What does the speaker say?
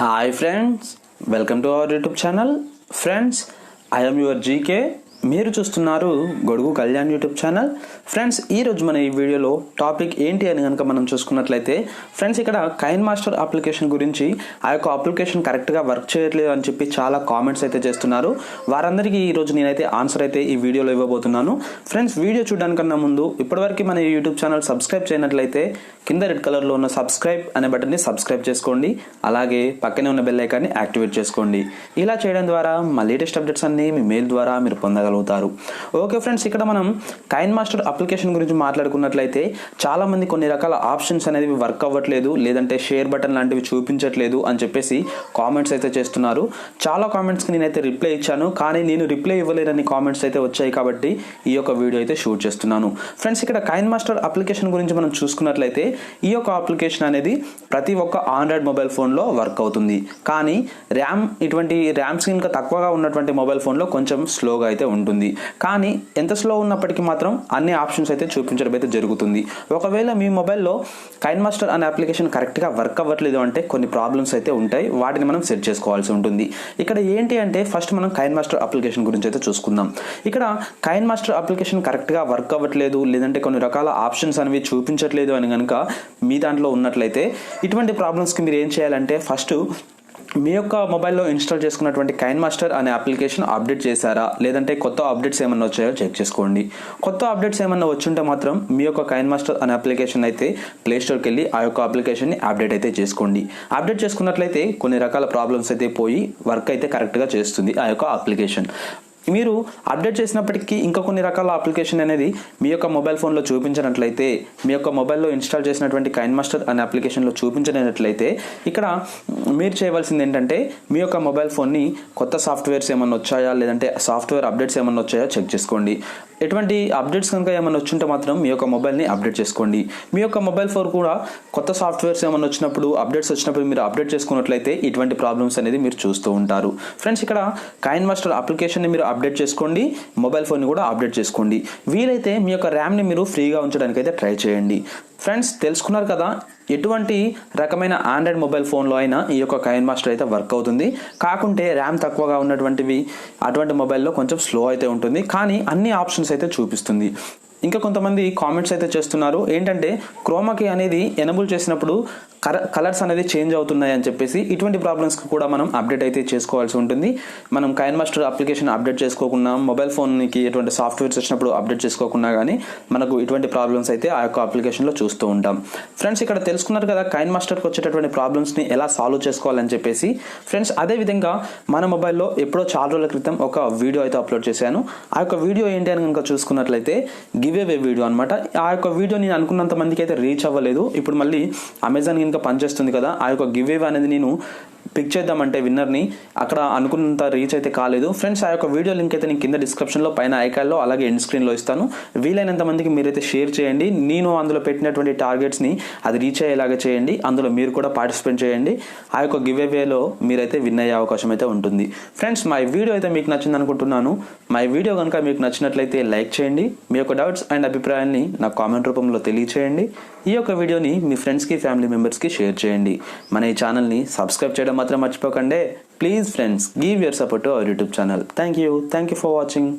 Hi friends, welcome to our YouTube channel. Friends, I am your GK. మీరు చూస్తున్నారు గొడుగు Kalyan YouTube channel. Friends, ఈరోజు మన ఈ వీడియోలో టాపిక్ ఏంటి అని కనుక మనం చూసుకున్నట్లయితే ఫ్రెండ్స్, ఇక్కడ కైన్మాస్టర్ అప్లికేషన్ గురించి ఆ యొక్క అప్లికేషన్ కరెక్ట్గా వర్క్ చేయట్లేదు అని చెప్పి చాలా కామెంట్స్ అయితే చేస్తున్నారు. వారందరికీ ఈరోజు నేనైతే ఆన్సర్ అయితే ఈ వీడియోలో ఇవ్వబోతున్నాను. ఫ్రెండ్స్, వీడియో చూడడానికన్నా ముందు ఇప్పటివరకు మన యూట్యూబ్ ఛానల్ సబ్స్క్రైబ్ చేయనట్లయితే కింద రెడ్ కలర్లో ఉన్న సబ్స్క్రైబ్ అనే బటన్ని సబ్స్క్రైబ్ చేసుకోండి. అలాగే పక్కనే ఉన్న బెల్ ఐకాన్ని యాక్టివేట్ చేసుకోండి. ఇలా చేయడం ద్వారా మా లేటెస్ట్ అప్డేట్స్ అన్ని మీ మెయిల్ ద్వారా మీరు పొందగలుగుతారు. ఓకే ఫ్రెండ్స్, ఇక్కడ మనం కైన్మాస్టర్ అప్లికేషన్ గురించి మాట్లాడుకున్నట్లయితే చాలా మంది కొన్ని రకాల ఆప్షన్స్ అనేవి వర్క్ అవ్వట్లేదు, లేదంటే షేర్ బటన్ లాంటివి చూపించట్లేదు అని చెప్పేసి కామెంట్స్ అయితే చేస్తున్నారు. చాలా కామెంట్స్కి నేనైతే రిప్లై ఇచ్చాను, కానీ నేను రిప్లై ఇవ్వలేనని కామెంట్స్ అయితే వచ్చాయి కాబట్టి ఈ యొక్క వీడియో అయితే షూట్ చేస్తున్నాను. ఫ్రెండ్స్, ఇక్కడ కైన్మాస్టర్ అప్లికేషన్ గురించి మనం చూసుకున్నట్లయితే ఈ యొక్క అప్లికేషన్ అనేది ప్రతి ఒక్క ఆండ్రాయిడ్ మొబైల్ ఫోన్లో వర్క్ అవుతుంది. కానీ ఇటువంటి ర్యామ్స్ ఇంకా తక్కువగా ఉన్నటువంటి మొబైల్ ఫోన్లో కొంచెం స్లోగా అయితే ఉంటుంది. కానీ ఎంత స్లో ఉన్నప్పటికీ మాత్రం అన్ని ఆప్షన్స్ అయితే చూపించడం అయితే జరుగుతుంది. ఒకవేళ మీ మొబైల్లో కైన్మాస్టర్ అనే అప్లికేషన్ కరెక్ట్గా వర్క్ అవ్వట్లేదు అంటే కొన్ని ప్రాబ్లమ్స్ అయితే ఉంటాయి, వాటిని మనం సెట్ చేసుకోవాల్సి ఉంటుంది. ఇక్కడ ఏంటి అంటే ఫస్ట్ మనం కైన్మాస్టర్ అప్లికేషన్ గురించి అయితే చూసుకుందాం. ఇక్కడ కైన్మాస్టర్ అప్లికేషన్ కరెక్ట్గా వర్క్ అవ్వట్లేదు, లేదంటే కొన్ని రకాల ఆప్షన్స్ అనేవి చూపించట్లేదు అని కనుక మీ దాంట్లో ఉన్నట్లయితే ఇటువంటి ప్రాబ్లమ్స్కి మీరు ఏం చేయాలంటే ఫస్ట్ మీ యొక్క మొబైల్లో ఇన్స్టాల్ చేసుకున్నటువంటి కైన్మాస్టర్ అనే అప్లికేషన్ అప్డేట్ చేశారా, లేదంటే కొత్త అప్డేట్స్ ఏమన్నా వచ్చాయో చెక్ చేసుకోండి. కొత్త అప్డేట్స్ ఏమన్నా వచ్చుంటే మాత్రం మీ యొక్క కైన్మాస్టర్ అనే అప్లికేషన్ అయితే ప్లేస్టోర్కి వెళ్ళి ఆ యొక్క అప్లికేషన్ని అప్డేట్ అయితే చేసుకోండి. అప్డేట్ చేసుకున్నట్లయితే కొన్ని రకాల ప్రాబ్లమ్స్ అయితే పోయి వర్క్ అయితే కరెక్ట్గా చేస్తుంది ఆ యొక్క అప్లికేషన్. మీరు అప్డేట్ చేసినప్పటికీ ఇంకా కొన్ని రకాల అప్లికేషన్ అనేది మీ యొక్క మొబైల్ ఫోన్లో చూపించినట్లయితే, మీ యొక్క మొబైల్లో ఇన్స్టాల్ చేసినటువంటి కైన్మాస్టర్ అనే అప్లికేషన్లో చూపించినట్లయితే ఇక్కడ మీరు చేయవలసింది ఏంటంటే మీ యొక్క మొబైల్ ఫోన్ని కొత్త సాఫ్ట్వేర్స్ ఏమన్నా వచ్చాయా, లేదంటే సాఫ్ట్వేర్ అప్డేట్స్ ఏమన్నా వచ్చాయో చెక్ చేసుకోండి. ఎటువంటి అప్డేట్స్ కనుక ఏమైనా వచ్చుంటే మాత్రం మీ యొక్క మొబైల్ని అప్డేట్ చేసుకోండి. మీ యొక్క మొబైల్ ఫోన్ కూడా కొత్త సాఫ్ట్వేర్స్ ఏమైనా వచ్చినప్పుడు, అప్డేట్స్ వచ్చినప్పుడు మీరు అప్డేట్ చేసుకున్నట్లయితే ఇటువంటి ప్రాబ్లమ్స్ అనేది మీరు చూస్తూ ఉంటారు. ఫ్రెండ్స్, ఇక్కడ కైన్మాస్టర్ అప్లికేషన్ని మీరు అప్డేట్ చేసుకోండి, మొబైల్ ఫోన్ని కూడా అప్డేట్ చేసుకోండి. వీలైతే మీ యొక్క ర్యామ్ని మీరు ఫ్రీగా ఉంచడానికి అయితే ట్రై చేయండి. ఫ్రెండ్స్, తెలుసుకున్నారు కదా, ఎటువంటి రకమైన ఆండ్రాయిడ్ మొబైల్ ఫోన్లో అయినా ఈ యొక్క కైన్మాస్టర్ అయితే వర్క్ అవుతుంది. కాకుంటే ర్యామ్ తక్కువగా ఉన్నటువంటివి అటువంటి మొబైల్లో కొంచెం స్లో అయితే ఉంటుంది, కానీ అన్ని ఆప్షన్స్ అయితే చూపిస్తుంది. ఇంకా కొంతమంది కామెంట్స్ అయితే చేస్తున్నారు ఏంటంటే క్రోమాకి అనేది ఎనబుల్ చేసినప్పుడు కలర్స్ అనేది చేంజ్ అవుతున్నాయి అని చెప్పేసి. ఇటువంటి ప్రాబ్లమ్స్కి కూడా మనం అప్డేట్ అయితే చేసుకోవాల్సి ఉంటుంది. మనం కైన్మాస్టర్ అప్లికేషన్ అప్డేట్ చేసుకోకుండా, మొబైల్ ఫోన్కి ఎటువంటి సాఫ్ట్వేర్స్ వచ్చినప్పుడు అప్డేట్ చేసుకోకుండా కానీ మనకు ఇటువంటి ప్రాబ్లమ్స్ అయితే ఆ యొక్క అప్లికేషన్లో చూస్తూ ఉంటాం. ఫ్రెండ్స్, ఇక్కడ తెలుసుకున్నారు కదా కైన్మాస్టర్కి వచ్చేటటువంటి ప్రాబ్లమ్స్ని ఎలా సాల్వ్ చేసుకోవాలని చెప్పేసి. ఫ్రెండ్స్, అదేవిధంగా మన మొబైల్లో ఎప్పుడో చాలా రోజుల క్రితం ఒక వీడియో అయితే అప్లోడ్ చేశాను. ఆ యొక్క వీడియో ఏంటి అని కనుక చూసుకున్నట్లయితే గివ్ అవే వీడియో అనమాట. ఆ యొక్క వీడియో నేను అనుకున్నంత మందికి అయితే రీచ్ అవ్వలేదు. ఇప్పుడు మళ్ళీ అమెజాన్ ఇంకా పనిచేస్తుంది కదా, ఆ యొక్క గివ్ అవే అనేది నేను పిక్ చేద్దామంటే విన్నర్ని అక్కడ అనుకున్నంత రీచ్ అయితే కాలేదు. ఫ్రెండ్స్, ఆ యొక్క వీడియో లింక్ అయితే నేను కింద డిస్క్రిప్షన్లో, పైన ఐకాన్లో, అలాగే ఎండ్ స్క్రీన్లో ఇస్తాను. వీలైనంత మందికి మీరైతే షేర్ చేయండి. నేను అందులో పెట్టినటువంటి టార్గెట్స్ని అది రీచ్ అయ్యేలాగా చేయండి. అందులో మీరు కూడా పార్టిసిపేట్ చేయండి. ఆ యొక్క గివ్ అవేలో మీరైతే విన్ అయ్యే అవకాశం అయితే ఉంటుంది. ఫ్రెండ్స్, మా వీడియో అయితే మీకు నచ్చింది అనుకుంటున్నాను. మా వీడియో కనుక మీకు నచ్చినట్లయితే లైక్ చేయండి. మీ యొక్క డౌట్స్ అండ్ అభిప్రాయాన్ని నాకు కామెంట్ రూపంలో తెలియచేయండి. ఈ యొక్క వీడియోని మీ ఫ్రెండ్స్కి, ఫ్యామిలీ మెంబర్స్కి షేర్ చేయండి. మన ఈ ఛానల్ని సబ్స్క్రైబ్ చేయడం మాత్రం మర్చిపోకండి. Please friends, give your support to our YouTube channel. Thank you for watching.